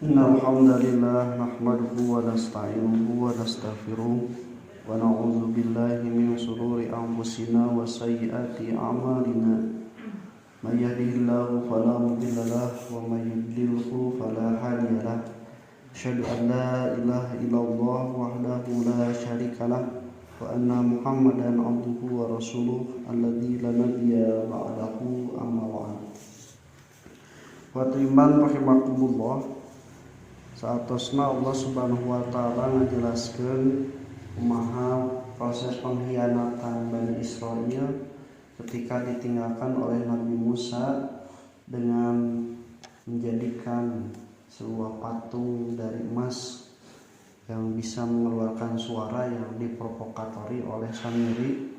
Innal hamdalillah nahmaduhu wa nasta'inuhu wa nastaghfiruh wa na'udzu billahi min shururi anfusina wa sayyiati a'malina. May yahdihillahu fala mudilla lahu wa may yudlilhu fala hadiya lahu. Asyhadu an la ilaha illallah wahdahu la syarika lahu wa anna Muhammadan abduhu wa rasuluh alladzi la nabiyya ba'dahu amma ba'd. Wa iman rahimakumullah. Saatosna Allah Subhanahu wa taala ngajelaskeun kumaha proses pengkhianatan Bani Israil ketika ditinggalkan oleh Nabi Musa dengan menjadikan sebuah patung dari emas yang bisa mengeluarkan suara yang diprovokatori oleh Samiri.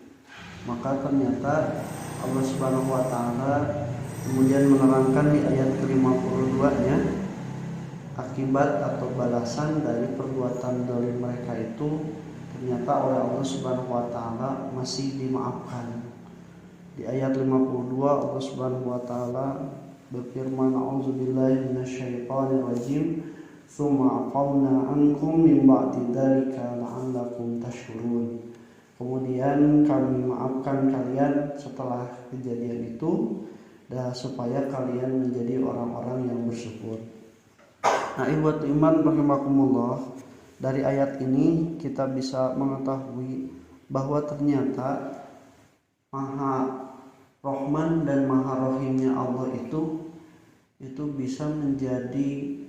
Maka ternyata Allah Subhanahu wa taala kemudian menerangkan di ayat ke-52-nya akibat atau balasan dari perbuatan zalim mereka itu ternyata oleh Allah Subhanahu wa taala masih dimaafkan. Di ayat 52 Allah Subhanahu wa taala berfirman, a'udzubillahi minasyaitonir rajim, tsumma aqamna ankum min ba'di dzalika la'allakum tashkurun. Kemudian kami maafkan kalian setelah kejadian itu dan supaya kalian menjadi orang-orang yang bersyukur. Nah, ikhwat iman rahimakumullah, dari ayat ini kita bisa mengetahui bahwa ternyata Maha Rahman dan Maha Rahimnya Allah itu bisa menjadi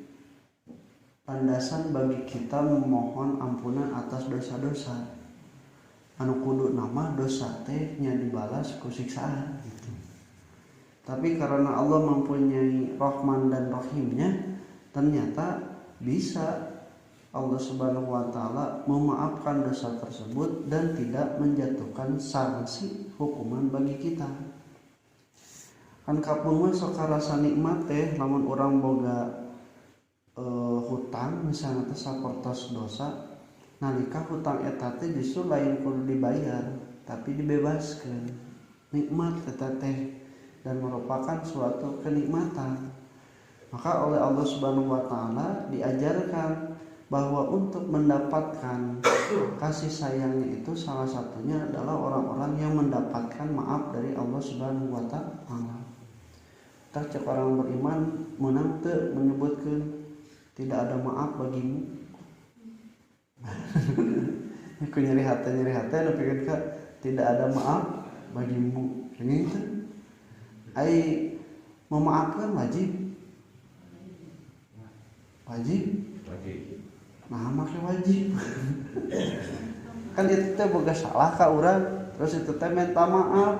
landasan bagi kita memohon ampunan atas dosa-dosa. Anu kudu nama dosa teh nya dibalas ku siksaan gitu. Tapi karena Allah mempunyai Rahman dan Rahimnya, ternyata bisa Allah Subhanahu wa taala memaafkan dosa tersebut dan tidak menjatuhkan sanksi hukuman bagi kita. Kan kapungan sakarasa nikmat teh lamun urang boga hutang misalnya teh sapertos dosa, nalika hutang eta teh justru lain kudu dibayar tapi dibebaskeun. Nikmat eta teh dan merupakan suatu kenikmatan. Maka oleh Allah Subhanahu wa taala diajarkan bahwa untuk mendapatkan kasih sayangnya itu salah satunya adalah orang-orang yang mendapatkan maaf dari Allah Subhanahu wa taala. Tak cek orang beriman menang teu menyebutkan tidak ada maaf bagimu. Aku nyeri hati nu pikeun ka tidak ada maaf bagimu. Ini itu ai memaafkan wajib. Nah make wajib. Kan itu teh boga salah ka urang, terus itu teh minta maaf.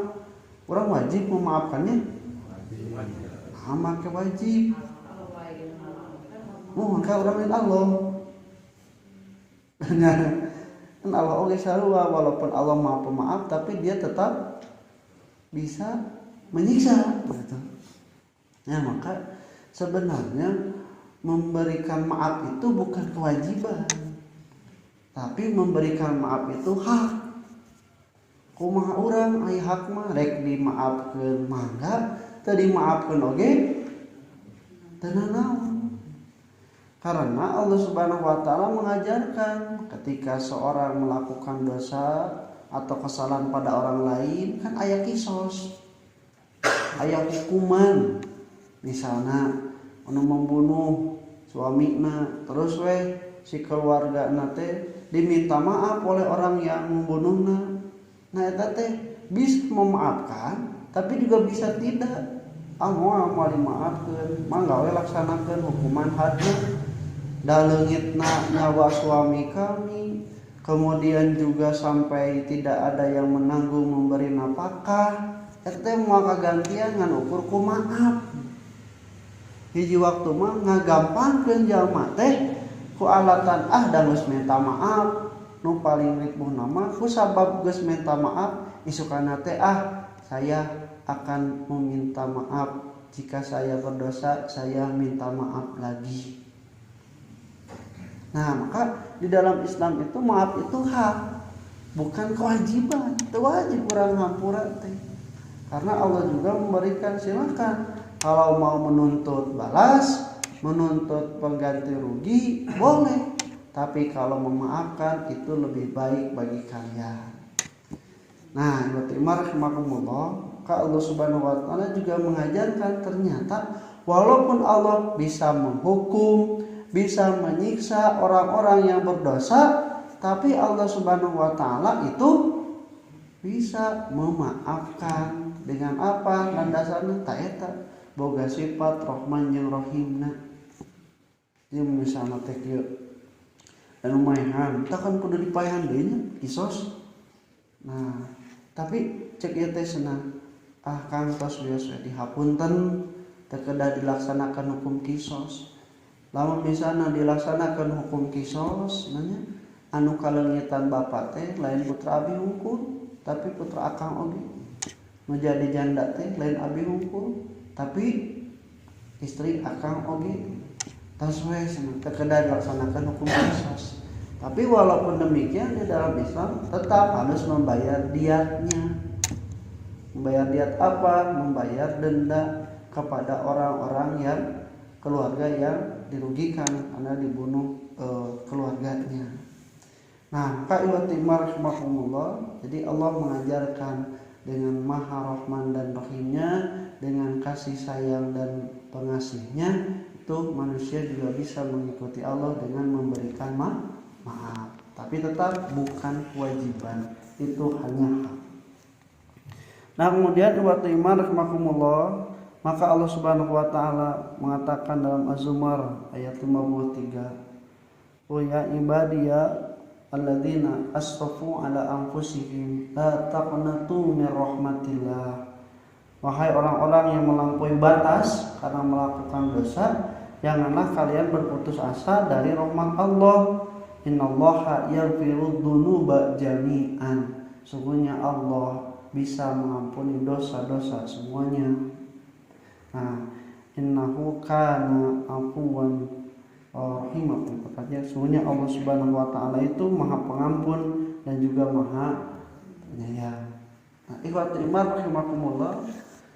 Urang wajib memaafkannya. Nah make wajib. Maka urang lain Allah. Kan Allah oge sarua, walaupun Allah Maha Pemaaf tapi dia tetap bisa menyiksa gitu. Nah maka sebenarnya memberikan maaf itu bukan kewajiban, tapi memberikan maaf itu hak. Kumaha urang aya hak mah rek dimaafkeun mangga, teu dimaafkeun oge teu nanaon. Karena Allah Subhanahu wa taala mengajarkan ketika seorang melakukan dosa atau kesalahan pada orang lain kan aya kisos, aya hukuman. Misalnya anu membunuh suamina terus si keluarga teh diminta maaf oleh orang yang membunuhna. Nah eta teh bisa memaafkan tapi juga bisa tidak. Moal dimaafkeun mangga we laksanakeun hukuman hadna da leungitna nyawa suami kami, kemudian juga sampai tidak ada yang menanggung memberi nafkah. Eta teh moal kagantian ngan ukur ku maaf. Hiji waktu mah ngagampangkeun jalma teh ku alatan da geus minta maaf, nu paling ripuh nama ku sabab geus minta maaf isukana teh saya akan meminta maaf jika saya berdosa, saya minta maaf lagi. Nah maka di dalam Islam itu maaf itu hak, bukan kewajiban. Itu wajib urang hampura teh. Karena Allah juga memberikan silakan kalau mau menuntut balas menuntut pengganti rugi boleh, tapi kalau memaafkan itu lebih baik bagi kalian. Nah, rahimakumullah, Allah Subhanahu wa taala juga mengajarkan ternyata walaupun Allah bisa menghukum, bisa menyiksa orang-orang yang berdosa, tapi Allah Subhanahu wa taala itu bisa memaafkan dengan apa? Landasanna ta eta boga sifat Rahman jeung Rahimna. Ieu misalna teh kieu anu maehan, tah kan kudu dipaehan deui nya kisos. Nah, tapi cek ieu teh senang Kang tos wios dihapunten teu kedah dilaksanakan hukum kisos. Lamun misalna dilaksanakan hukum kisos nanya anu kalengitan bapak teh lain putra abi hungkul, tapi putra akang oge menjadi janda teh lain abi hungkul, tapi istri akang oge tos we teu kedah dilaksanakan hukum kisos. Tapi walaupun demikian di dalam Islam tetap harus membayar diatnya. Membayar diat apa? Membayar denda kepada orang-orang yang keluarga yang dirugikan karena dibunuh keluarganya. Nah, rahimahumullah, jadi Allah mengajarkan dengan Maha Rahman dan Rahimnya, dengan kasih sayang dan pengasihnya, itu manusia juga bisa mengikuti Allah dengan memberikan maaf. Tapi tetap bukan kewajiban, itu hanya hak. Nah, kemudian rahimahumullah, maka Allah Subhanahu wa taala mengatakan dalam Az-Zumar ayat 53, "O ya ibadiya alladzina asrafu ala anfusihim la taqnatu min rahmatillah." Wahai orang-orang yang melampaui batas karena melakukan dosa, janganlah kalian berputus asa dari rahmat Allah. Innallaha yaghfiru dzunuba jami'an. Sungguhnya Allah bisa mengampuni dosa-dosa semuanya. Nah, innahu kana afuwan rahimah. Tepatnya sungguhnya Allah Subhanahu wa taala itu Maha Pengampun dan juga Maha Penyayang. Nah, ikhwatul iman rahimakumullah,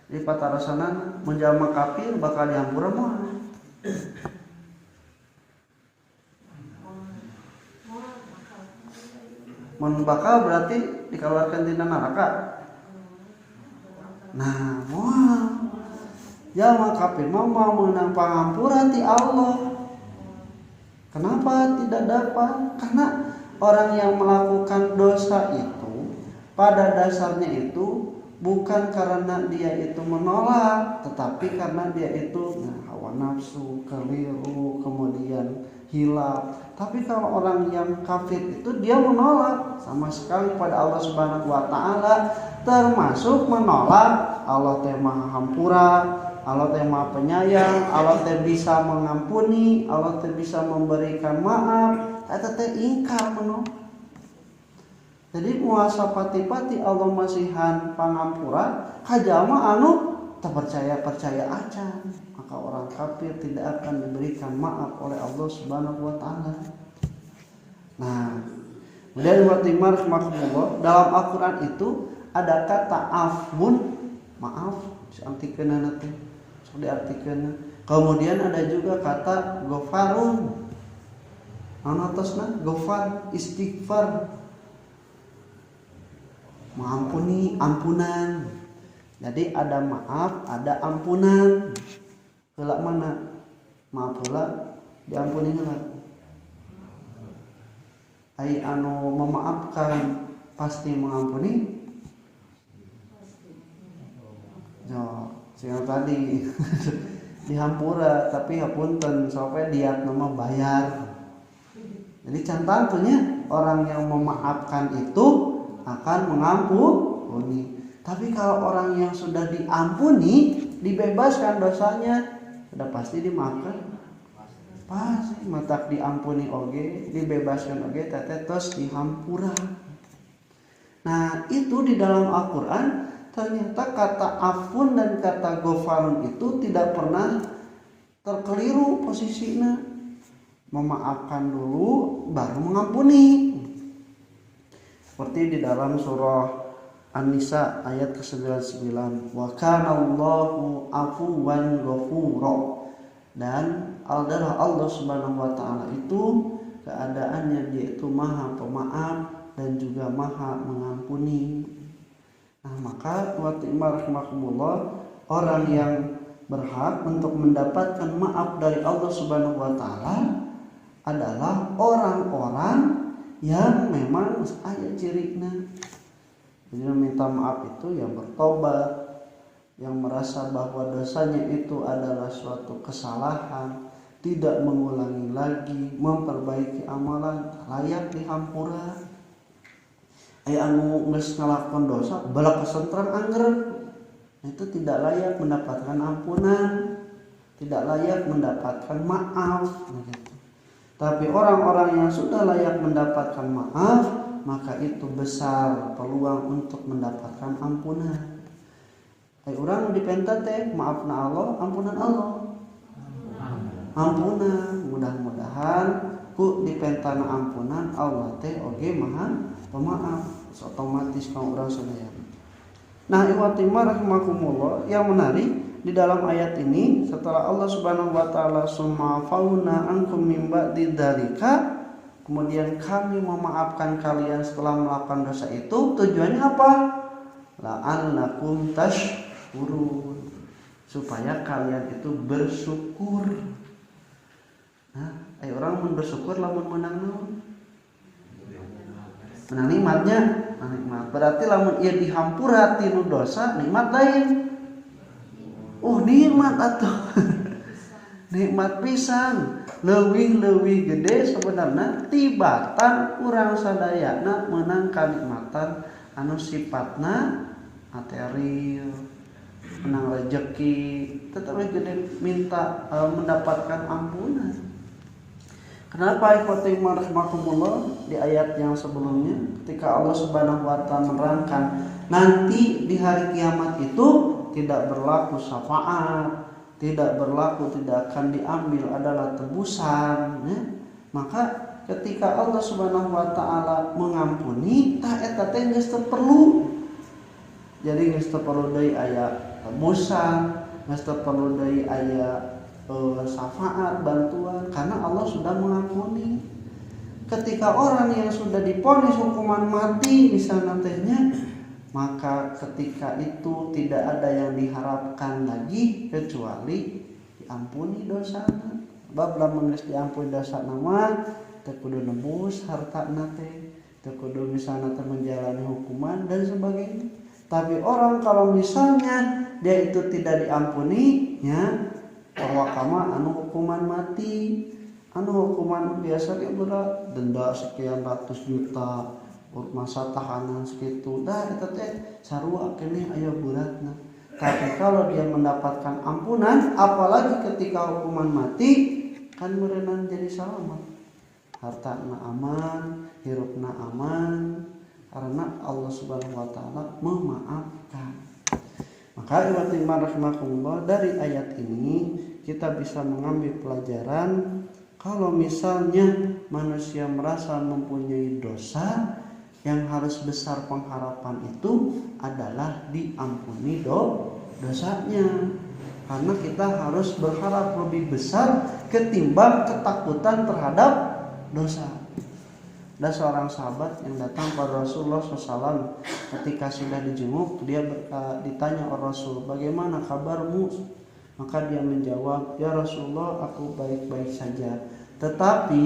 di patarasanan menjalma kafir bakal dihampura moal. Mun bakal berarti dikeluarkan tina neraka. Nah, moal jalma kafir mau menang pangampura ti Allah. Kenapa tidak dapat? Karena orang yang melakukan dosa itu pada dasarnya itu bukan karena dia itu menolak, tetapi karena dia itu hawa nafsu, keliru, kemudian hilaf. Tapi kalau orang yang kafir itu dia menolak sama sekali pada Allah Subhanahu wa taala, termasuk menolak Allah teh Maha Hampura, Allah teh Maha Penyayang, Allah teh bisa mengampuni, Allah teh bisa memberikan maaf, eta teh ingkar menolak. Jadi muasa pati-pati Allah masihan pangampura kajama anu tak percaya aja, maka orang kafir tidak akan diberikan maaf oleh Allah Subhanahu wa taala. Nah, kemudian dalam Al-Qur'an itu ada kata afun, maaf, diartikeun teh, sok diartikeun. Kemudian ada juga kata ghafarun. Anu atosna ghafar, istighfar, mengampuni, ampunan. Jadi ada maaf, ada ampunan. Heula mana? Maaf heula, diampuni heula. Ai anu memaafkan pasti mengampuni. Yo, sing tadi dihampura tapi hapunten sampai diat nama bayar. Jadi cantantunya orang yang memaafkan itu akan mengampuni. Tapi kalau orang yang sudah diampuni, dibebaskan dosanya, sudah pasti dimaafkan. Pasti matak diampuni oge, dibebaskan oge, tetetos dihampura. Nah, itu di dalam Al-Qur'an ternyata kata afun dan kata ghafarun itu tidak pernah terkeliru posisinya. Memaafkan dulu baru mengampuni. Seperti di dalam surah An-Nisa ayat ke-99, wa kana Allahu afuwan ghafura. Dan Allah Subhanahu wa taala itu keadaannya dia itu maha pemaaf dan juga maha mengampuni. Nah, maka rahimakumullah, orang yang berhak untuk mendapatkan maaf dari Allah Subhanahu wa taala adalah orang-orang yang memang aya cirina. Jadi minta maaf itu yang bertobat, yang merasa bahwa dosanya itu adalah suatu kesalahan, tidak mengulangi lagi, memperbaiki amalan, layak dihampura. Anu geus ngalakon dosa bala kesentran anggeun, itu tidak layak mendapatkan ampunan, tidak layak mendapatkan maaf begitu. Tapi orang-orang yang sudah layak mendapatkan maaf, maka itu besar peluang untuk mendapatkan ampunan. Orang dipenta teh maafna Allah, ampunan Allah. Ampunan, mudah-mudahan ku dipentana ampunan Allah teh oge maha pemaaf. Otomatis kang urang sadaya. Nah, iwatimah rahimakumullah, yang menarik di dalam ayat ini setelah Allah Subhanahu wa taala summa fauna ankum min ba'di dzalika, kemudian kami memaafkan kalian setelah melakukan dosa itu, tujuannya apa? La'allakum tashkurun, supaya kalian itu bersyukur. Nah, orang mun bersyukur lamun menang naon? Menang nikmatnya, nikmat. Berarti lamun ieu dihampura tinu dosa, nikmat lain. Nikmat atuh. Nikmat pisan. Leuwih gede sebenarnya tibatan urang sadayana meunang kanikmatan anu sifatna material, menang rezeki, tetapi gede minta mendapatkan ampunan. Kenapa ikhwatimah rahimakumullah di ayat yang sebelumnya ketika Allah Subhanahu wa taala menerangkan nanti di hari kiamat itu tidak berlaku syafaat, tidak akan diambil adalah tebusan, ya. Maka ketika Allah Subhanahu wa taala mengampuni, tah eta teh geus teu perlu. Jadi geus teu perlu deui aya tebusan, geus teu perlu deui aya syafaat, bantuan, karena Allah sudah mengampuni. Ketika orang yang sudah divonis hukuman mati misalnya tehnya, maka ketika itu tidak ada yang diharapkan lagi kecuali diampuni dosana. Bab lamun geus diampuni dosana mah teu kudu nebus hartana teh, teu kudu misalnya teh menjalani hukuman dan sebagainya. Tapi orang kalau misalnya dia itu tidak diampuni, ya pawakama anu hukuman mati, anu hukuman biasa ge berat, denda sekian ratus juta, masa tahanan segitu, dah eta teh sarua keneh aya beratna. Tapi kalau dia mendapatkan ampunan, apalagi ketika hukuman mati, kan meureunan jadi selamat. Hartana aman, hirupna aman, karena Allah Subhanahu wa taala memaafkan. Maka ikhwatimah rahimakumullah, dari ayat ini kita bisa mengambil pelajaran kalau misalnya manusia merasa mempunyai dosa, yang harus besar pengharapan itu adalah diampuni dosanya. Karena kita harus berharap lebih besar ketimbang ketakutan terhadap dosa. Ada seorang sahabat yang datang pada Rasulullah SAW ketika sudah dijenguk, dia ditanya oleh Rasul, bagaimana kabarmu? Maka dia menjawab, ya Rasulullah, aku baik-baik saja. Tetapi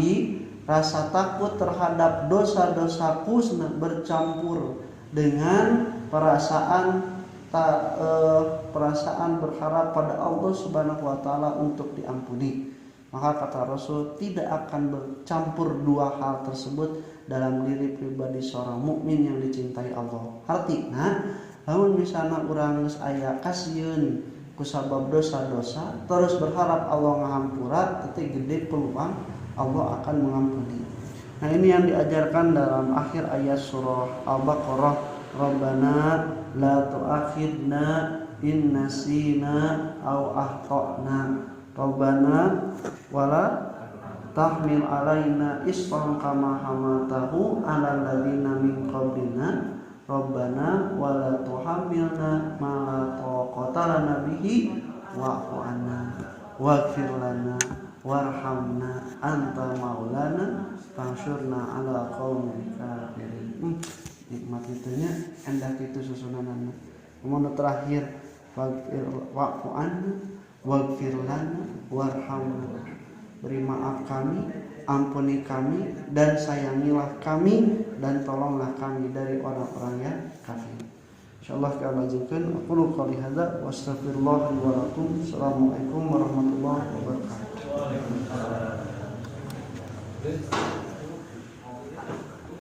rasa takut terhadap dosa-dosaku bercampur dengan perasaan berharap pada Allah Subhanahu wa taala untuk diampuni. Maka kata Rasul, tidak akan bercampur dua hal tersebut dalam diri pribadi seorang mukmin yang dicintai Allah. Artinya, lamun misalnya urang geus aya kasieun ku sabab dosa-dosa terus berharap Allah ngahampura, teh gede peluang Allah akan mengampuni. Nah, ini yang diajarkan dalam akhir ayat surah Al-Baqarah, Rabbana la tu'akhidna in nasina aw akhtana. Rabbana wala tahmil alaina isran kama hamaltahu alal ladzina min qablina. Rabbana wala tuhammilna ma la taqata lana bihi wa'fu anna. waghfir lana warhamna anta maulana fansurna ala qaumil kafirin. Nikmat itunya endah kitu susunanana. Kemudian terakhir wa'fu anna waghfir lana warhamna. Beri maaf kami, ampuni kami dan sayangilah kami dan tolonglah kami dari orang-orang yang kafir. Insyaallah kita lanjutkan. Aku qouli hadza wa astaghfirullah li wa lakum. Assalamualaikum warahmatullahi wabarakatuh.